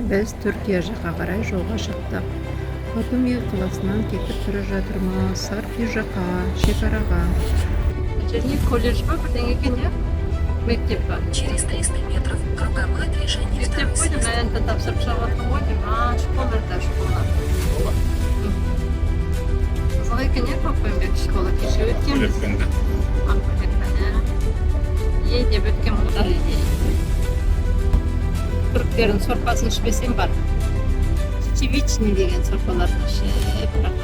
Біз Түркия жаққа қарай жолға шықтық. Батуми қаласынан кетіп бара жатырмыз. Сарпи жаққа, шекараға. Жеріне колледж ба бірдеңе екен, иә? Мектеп ба? Через 300 метров круговое движение. Мектеп қойдым, әнті тапсырып шығыватқан қойдым. Школа да школа. Қызық екен, иә, көкпенбек школа кеше өткенбіз. Ей деп өткен мұғдар. Түріктердің сорпасын ішпесем бар. Чевичный деген сорпаларын ішіп бірақ.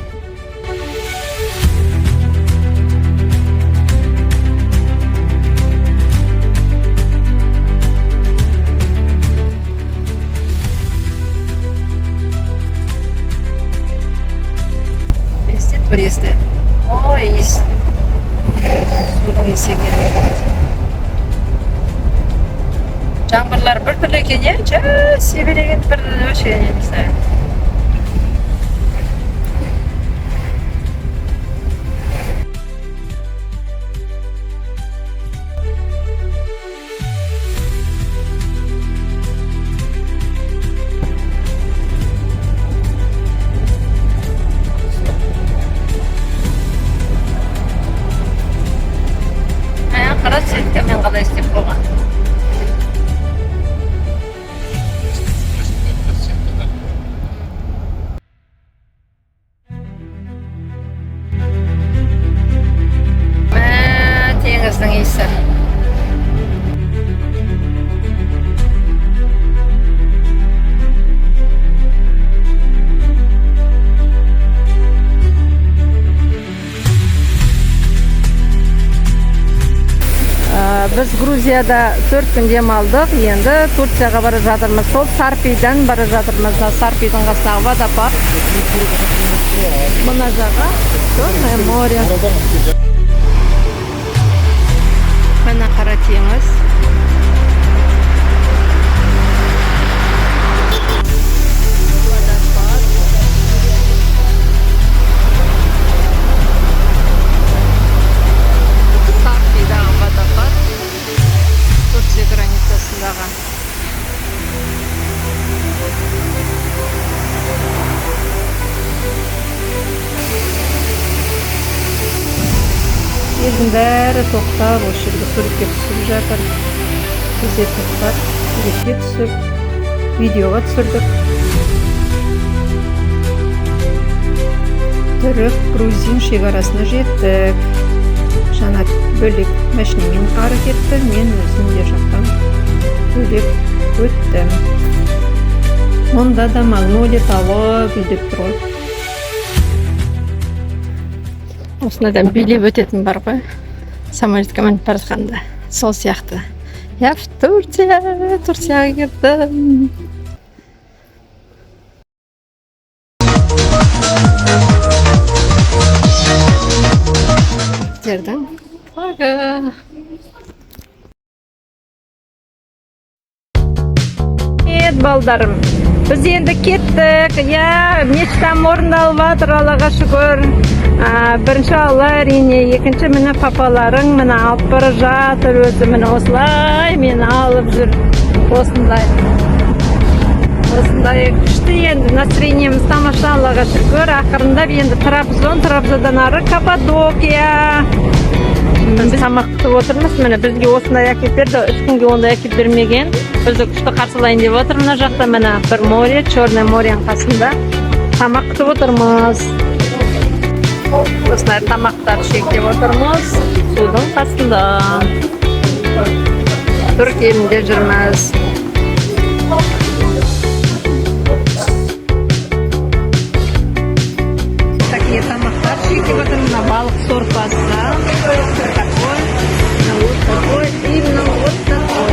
Туристы. Ой, есть. Судың секен. Жаңбырлар бір түрлі екен, иә? Себелеген бір өшкен емесі. Мен қалай істеп қойған. Теңіздің иісі. Біз Грузияда 4 күн демалдық, енді Турцияға бара жатырмыз. Сол Сарпидан бара жатырмыз. Сарпидің қасындағы водопад. Мына жаққа Черное море. Мына қара теңіз. Границасындағы. Елдің бәрі тоқтап, осы жерге суретке түсіп жатыр. Біз де тоқтап, суретке түсіп, видеоға түсірдік. Түрік-грузин шекарасына жеттік. Жанат бөлек мәшінемен ары кетті, мен өзім де жақтан бөлек өттім. Мұнда да магнолия тауы билеп тұр. Осынадан билеп өтетін бар ғой. Самолетке мініп бара жатқанда. Сол сияқты. Я в Турцияға кеттім. Жердің флагы. Балдарым, біз енді кеттік. Мечтам орындалып жатыр, Аллаға шүкір. Бірінші Алла әрине, екінші міне папаларың мені алып бара жатыр, өзі мені осылай мені алып жүр. Осындай күшті енді настроениеміз тамаша, Аллаға шүкір. Ақырындап енді Трабзондан ары Каппадокия. Біз тамақ күтіп отырмыз. Міне бізге осындай әкеп берді, 3 күнге ондай әкеп бермеген. Бізді күшті қарсылайын деп отыр. Мына жақта міне бір море, Черное моренің қасында тамақ күтіп отырмыз. Осындай тамақтар шектеп отырмыз. Судың қасында. Түрік елінде жүрміз. Такие тамақтар шектеп отыр. Мына балық сорпасы. Такой. Вот такой. Именно вот такой.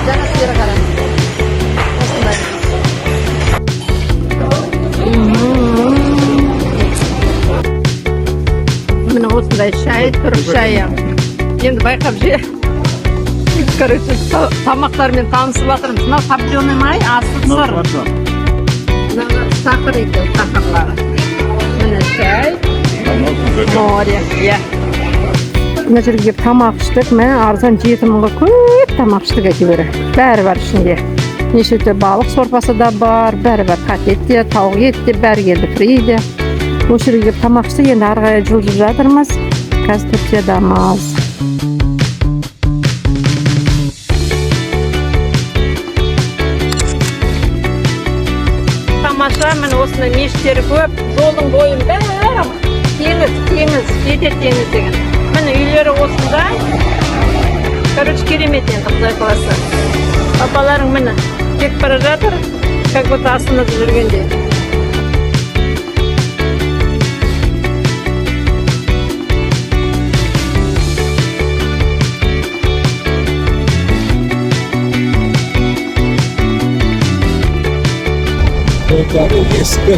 Жаңа сері қарай. Осындай. Міне осындай шай, түрік шайы. Енді байқап же. Короче, тамақтармен танысып жатырмыз. Мынау топленый май, асыл сыр. Мына сахар екен, сахарлары. Міне шай. Море. Мына жерге тамақ іштік. Міне арзан 7 мыңға көп тамақ іштік әйтеуір. Бәрі бар ішінде. Неше түрлі балық сорпасы да бар, бәрі патет те, тауық ет те, бәрі келді фри де. Осы жерге тамақ ішті, енді ары қарай жылжып жатырмыз. Қазір Түркиядамыз. Тамаша, міне осындай мешіттері көп, жолдың бойын бәрі теңіз, жетер теңіз деген. Міне үйлері осындай. Короче, керемет енді Құдай қаласа. Папаларың міне кетіп бара жатыр, как будто астында жүргендей. Ескі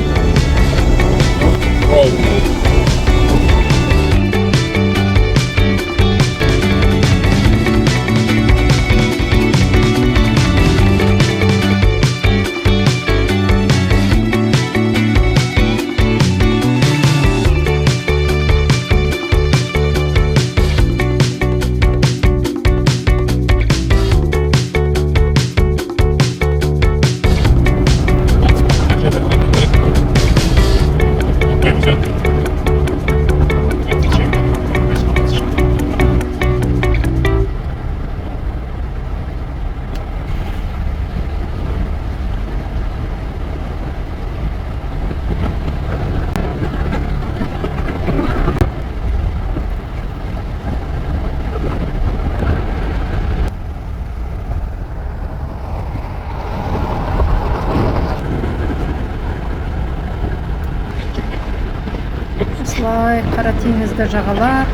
Осылай қара теңізді жағалап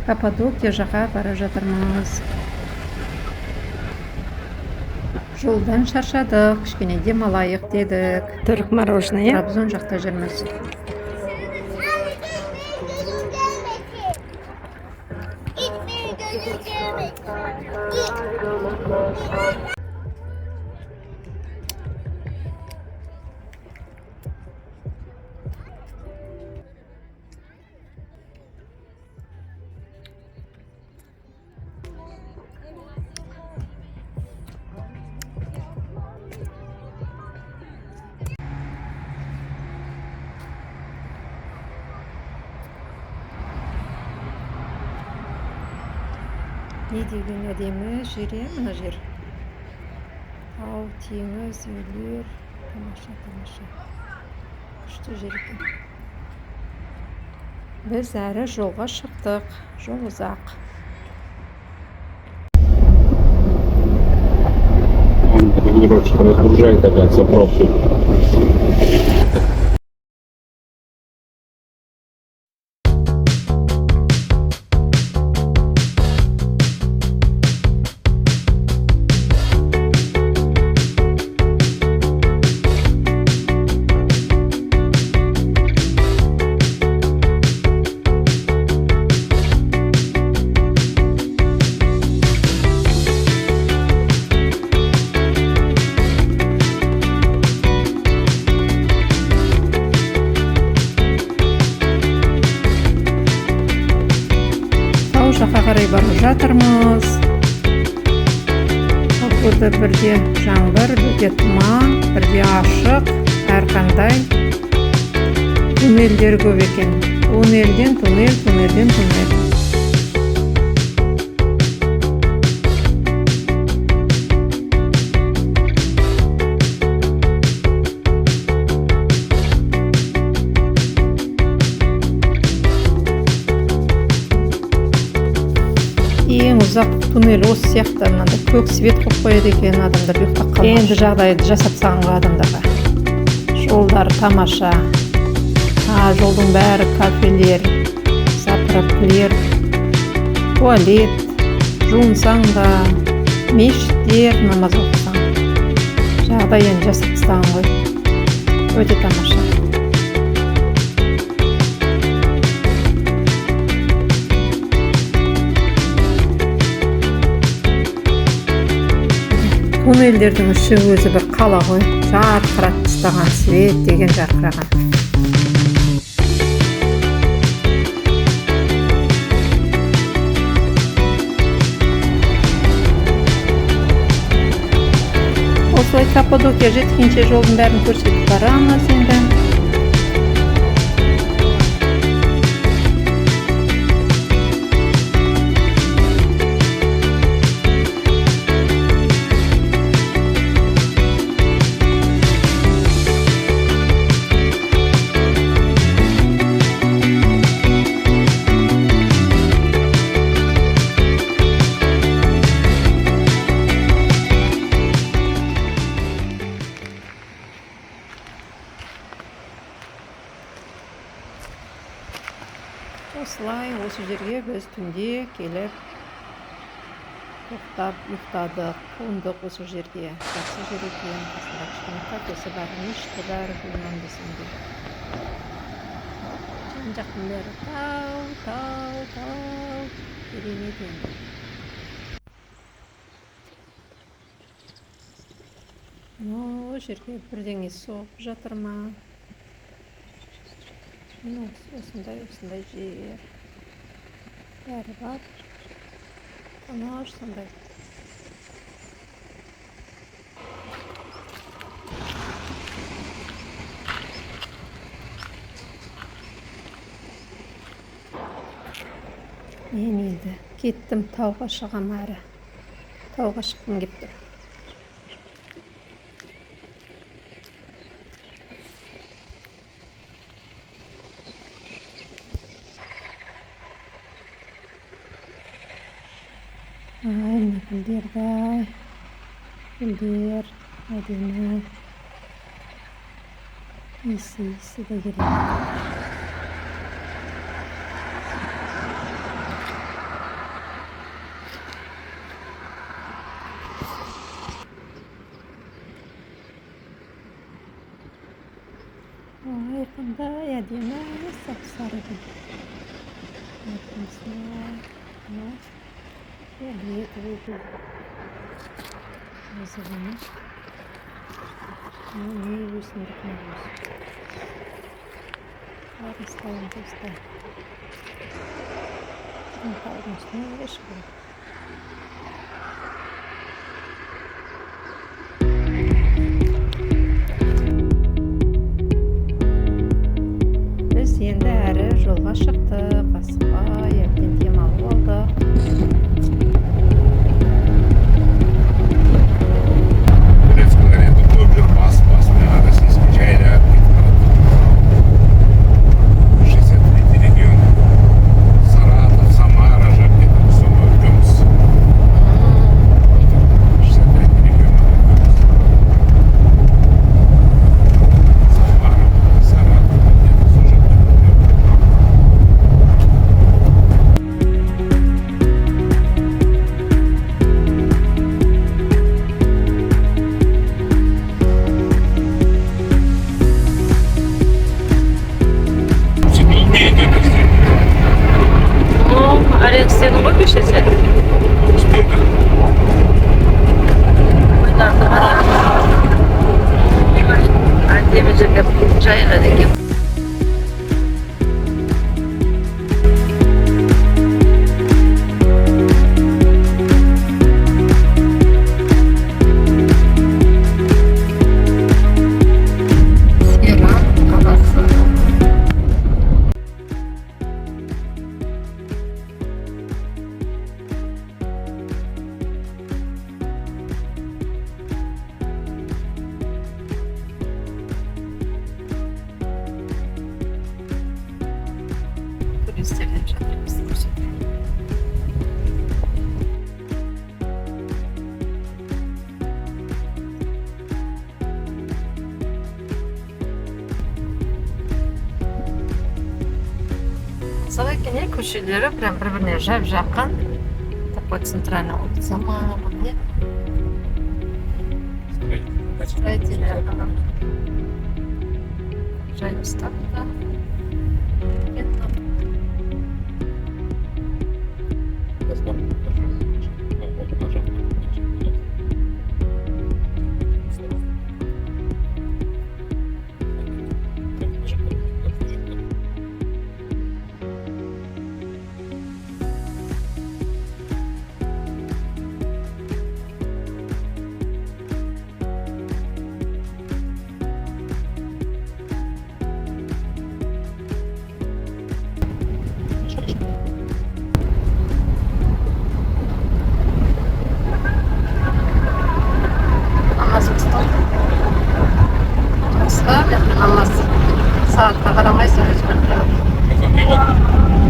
Каппадокия жаққа бара жатырмыз. Жолдан шаршадық, кішкене демалайық дедік. Түрік мороженое, Трабзон жақта жүрміз. Не деген әдемі жер, мына жер. Тау, теңіз, үйлер, тамаша. Күшті жер екен. Біз әрі жолға шықтық, жол ұзақ. Регулировщик разгружает опять заправку. Жаққа қарай барып жатырмыз. Burada бірде жаңбыр, бірде тұман, бірде ашық, әрқандай туннельдер көп екен. Туннельден туннель, туннельден туннель. Ең ұзақ туннель осы сияқты мынандай көк свет қойып қояды екен, адамдар ұйықтап қалмас. Енді жағдайды жасап тастағанға адамдарға. Жолдар тамаша. Жолдың бәрі кафелер, заправкілер, туалет, жуынсаң да, мешіттер, намаз оқысаң. Жағдай енді жасап тастаған ғой. Өте тамаша. Туннельдердің іші өзі бір қала ғой. Жарқырап тастаған свет деген жарқыраған. осылай Каппадокия жеткенше жолдың бәрін көрсетіп барамыз енді. Осылай осы жерге біз түнде келіп тоқтап ұйықтадық, қондық осы жерге. Жақсы жер екен, қасында кішкене кафесі бар, мешіті бар, білмем десем де. Жан-жақтың бәрі тау, керемет енді. О жерге бірдеңе соғып жатыр ма? Осындай жер бәрі бар, тыныш сондай. Мен енді кеттім, тауға шығам әрі. Тауға шыққым кеп тұр. Ай, не гүлдер бай, гүлдер, әдемі, иісі де келеді. Ай, қандай әдемі, сап-сары гүл. Лето выпил. Назовем. Ну, не высунет на выс. Ладно, ставим просто. Ну, конечно, не вышел. Біз енді әрі жолға шықтық, асықпай, ертең демалып алдық. Сенің ғой көшесі? Ойларды қара. Әдемі жерге жайғады екен. Туристерден жатырмыз. Мысалы екен, көшелері прям бір-біріне жап-жақын. Такой центральный улица. Нет? Строительная. Жайып статта.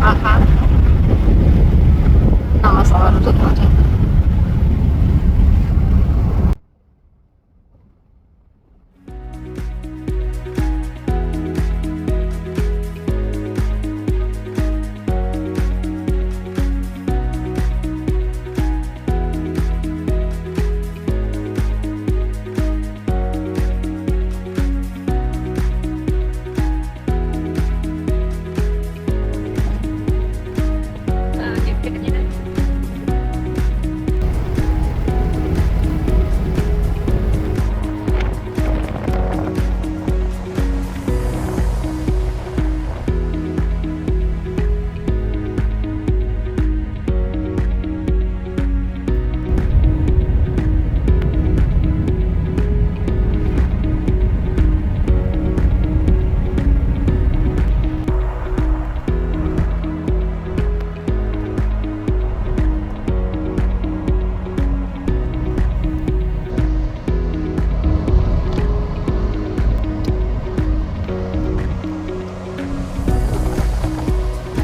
Aha. Namazları tutmadı.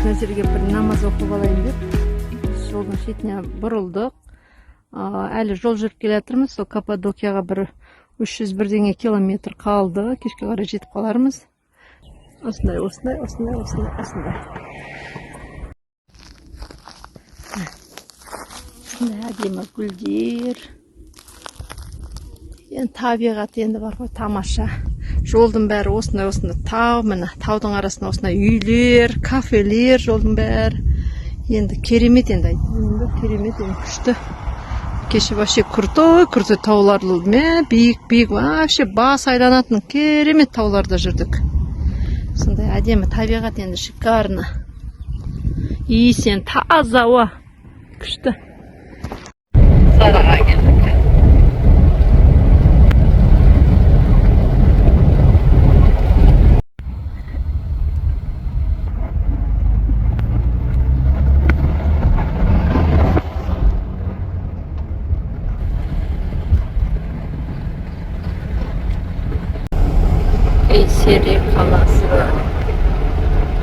Мына жерге бір намаз оқып алайын деп жолдың шетіне бұрылдық. Әлі жол жүріп келе жатырмыз. Сол Каппадокияға бір 300 бірдеңе километр қалды. Кешке қарай жетіп қалармыз. Осындай. Осындай әдемі гүлдер. Енді табиғат енді бар ғой, тамаша. Жолдың бәрі осындай тау, міне таудың арасында осындай үйлер, кафелер, жолдың бәрі. Енді керемет енді күшті. Кеше вообще крутой тауларлы, биік, вообще бас айланатын керемет тауларда жүрдік. Сондай әдемі табиғат енді шикарно. Сен таза ауа, күшті. Сараға келдік. Kayseri kalası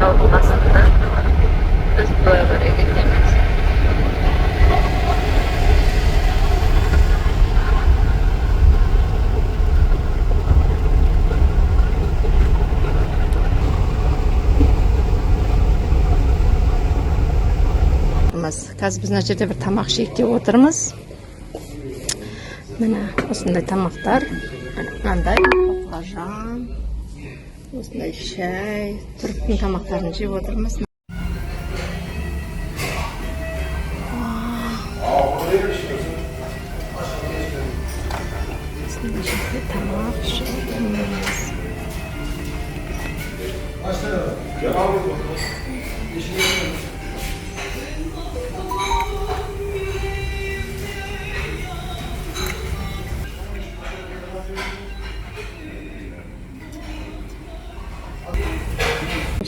kalmasında biz buralara gidemeyiz. Қазір біз мына жерде бір тамақ ішейік деп отырмыз. Міне осындай тамақтар, мынандай баклажан, осындай шай, түріктің тамақтарын жеп отырмыз. Осындай тамақ жеп отырмыз.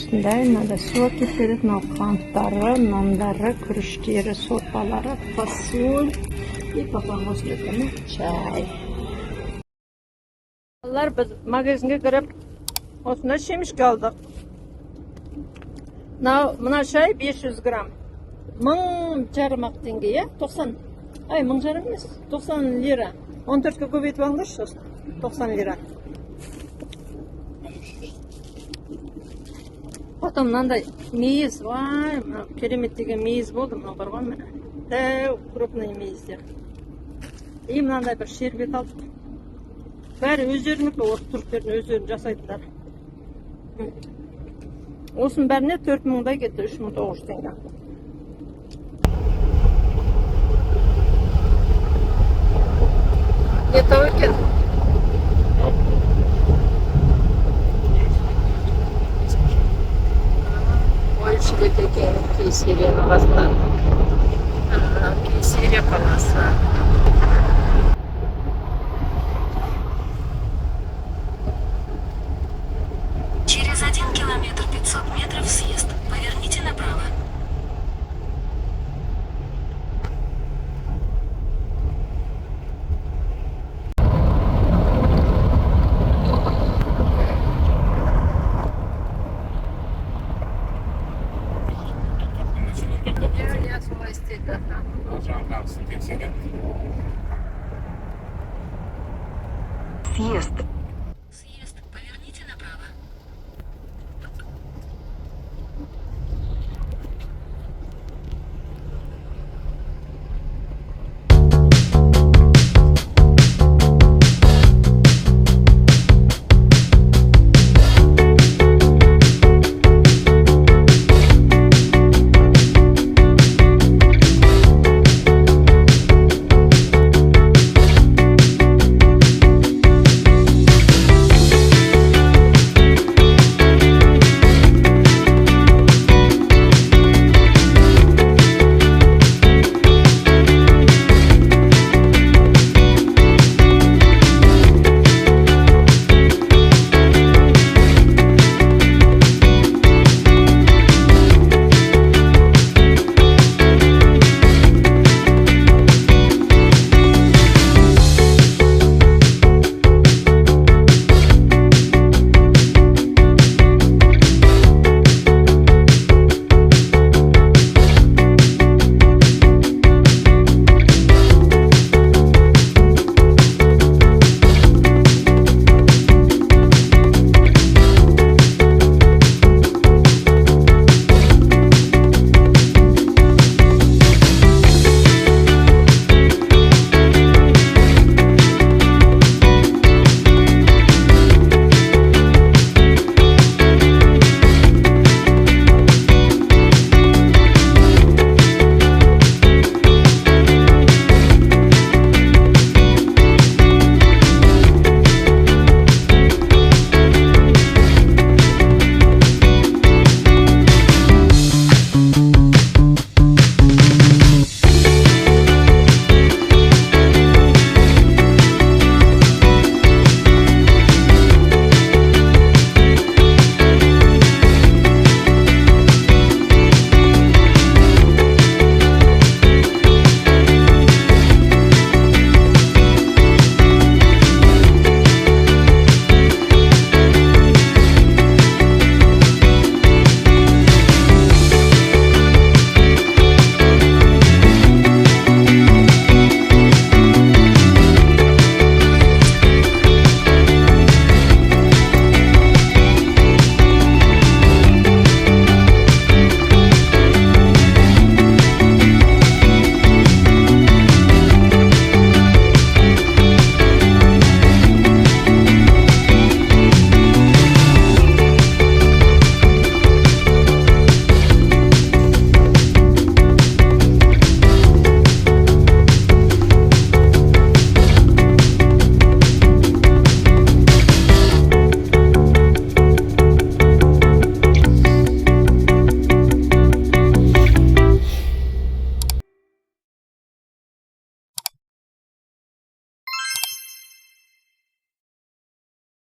Мынандай суға кетеді, мынау қанттары, нандары, күріштері, сорпалары, фасоль и папам осындай чай. Біз магазинге кіріп, осындай шемішке алдық. Мына шай 500 грамм. 1000 теңге, 90. 1000 емес, 90 лира. 14-ке көбейтіп алыңдаршы, 90 лира. Потом мынандай мейіз, керемет деген мейіз болды, мынау бар ғой, дәу крупный мейіздер. И мынандай бір шербет алдық. Бәрі өздерінікі, осы түріктердің өздерін жасайтындар. Осының бәріне 4000-дай кетті, 3900 теңге. Не тау екен? Ольшілік екен Кейсерияның басынан. Кейсерия қаласы. Через 1 километр 500 метров съезд. Поверните направо. съезд.